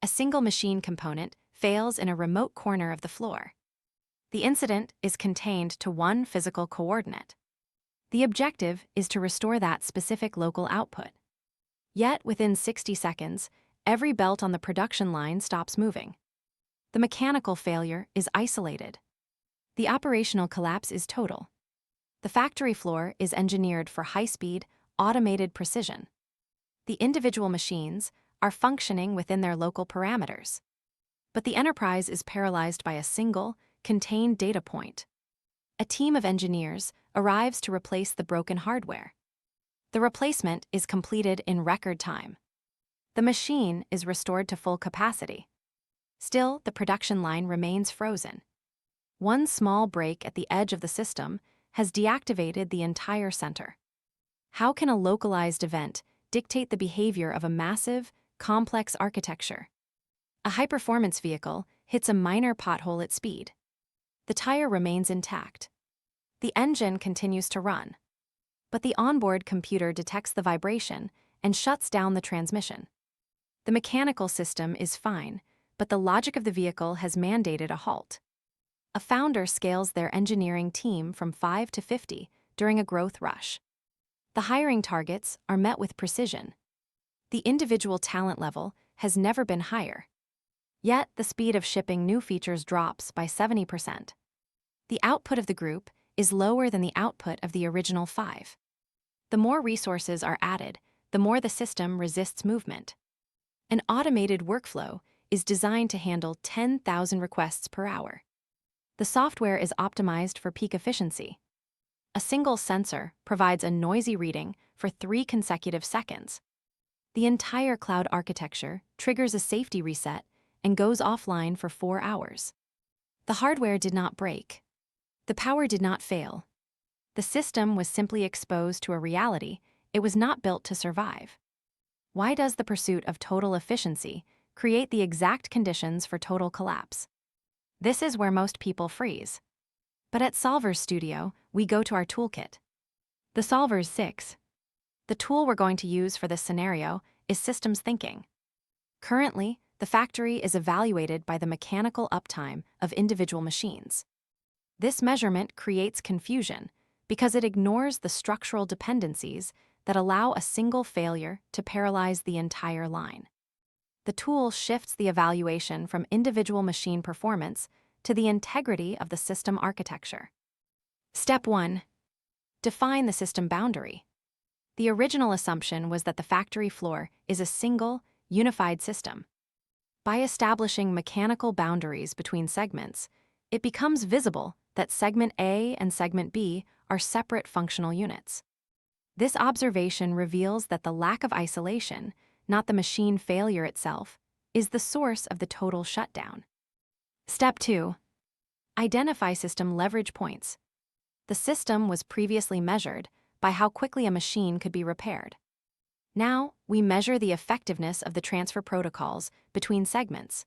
A single machine component fails in a remote corner of the floor. The incident is contained to one physical coordinate. The objective is to restore that specific local output. Yet, within 60 seconds, every belt on the production line stops moving. The mechanical failure is isolated. The operational collapse is total. The factory floor is engineered for high-speed, automated precision. The individual machines are functioning within their local parameters. But the enterprise is paralyzed by a single, contained data point. A team of engineers arrives to replace the broken hardware. The replacement is completed in record time. The machine is restored to full capacity. Still, the production line remains frozen. One small break at the edge of the system has deactivated the entire center. How can a localized event dictate the behavior of a massive, complex architecture? A high-performance vehicle hits a minor pothole at speed. The tire remains intact. The engine continues to run. But the onboard computer detects the vibration and shuts down the transmission. The mechanical system is fine, but the logic of the vehicle has mandated a halt. A founder scales their engineering team from 5 to 50 during a growth rush. The hiring targets are met with precision. The individual talent level has never been higher. Yet, the speed of shipping new features drops by 70%. The output of the group is lower than the output of the original 5. The more resources are added, the more the system resists movement. An automated workflow is designed to handle 10,000 requests per hour. The software is optimized for peak efficiency. A single sensor provides a noisy reading for 3 consecutive seconds. The entire cloud architecture triggers a safety reset and goes offline for 4 hours. The hardware did not break. The power did not fail. The system was simply exposed to a reality it was not built to survive. Why does the pursuit of total efficiency create the exact conditions for total collapse? This is where most people freeze. But at Solver's Studio, we go to our toolkit. The Solver's 6. The tool we're going to use for this scenario is systems thinking. Currently, the factory is evaluated by the mechanical uptime of individual machines. This measurement creates confusion because it ignores the structural dependencies that allow a single failure to paralyze the entire line. The tool shifts the evaluation from individual machine performance to the integrity of the system architecture. Step 1. Define the system boundary. The original assumption was that the factory floor is a single, unified system. By establishing mechanical boundaries between segments, it becomes visible that segment A and segment B are separate functional units. This observation reveals that the lack of isolation, not the machine failure itself, is the source of the total shutdown. Step 2. Identify system leverage points. The system was previously measured by how quickly a machine could be repaired. Now, we measure the effectiveness of the transfer protocols between segments.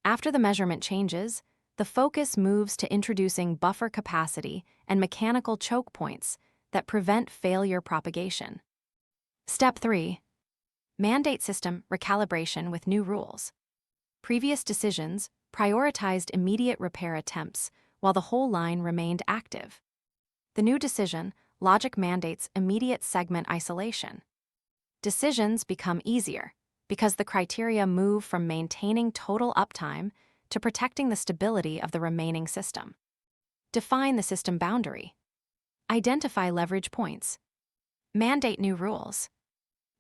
After the measurement changes, the focus moves to introducing buffer capacity and mechanical choke points that prevent failure propagation. Step 3. Mandate system recalibration with new rules. Previous decisions prioritized immediate repair attempts while the whole line remained active. The new decision, logic, mandates immediate segment isolation. Decisions become easier because the criteria move from maintaining total uptime to protecting the stability of the remaining system. Define the system boundary. Identify leverage points. Mandate new rules.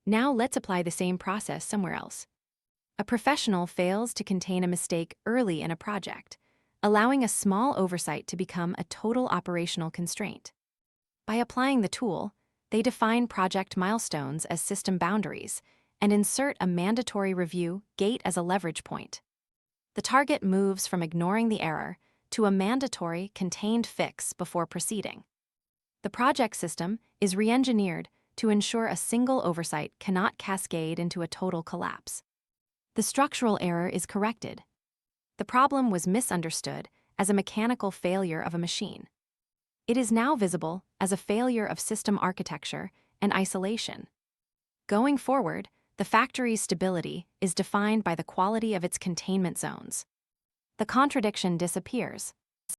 Now let's apply the same process somewhere else. A professional fails to contain a mistake early in a project, allowing a small oversight to become a total operational constraint. By applying the tool, they define project milestones as system boundaries and insert a mandatory review gate as a leverage point. The target moves from ignoring the error to a mandatory contained fix before proceeding. The project system is re-engineered to ensure a single oversight cannot cascade into a total collapse. The structural error is corrected. The problem was misunderstood as a mechanical failure of a machine. It is now visible as a failure of system architecture and isolation. Going forward, The factory's stability is defined by the quality of its containment zones. The contradiction disappears.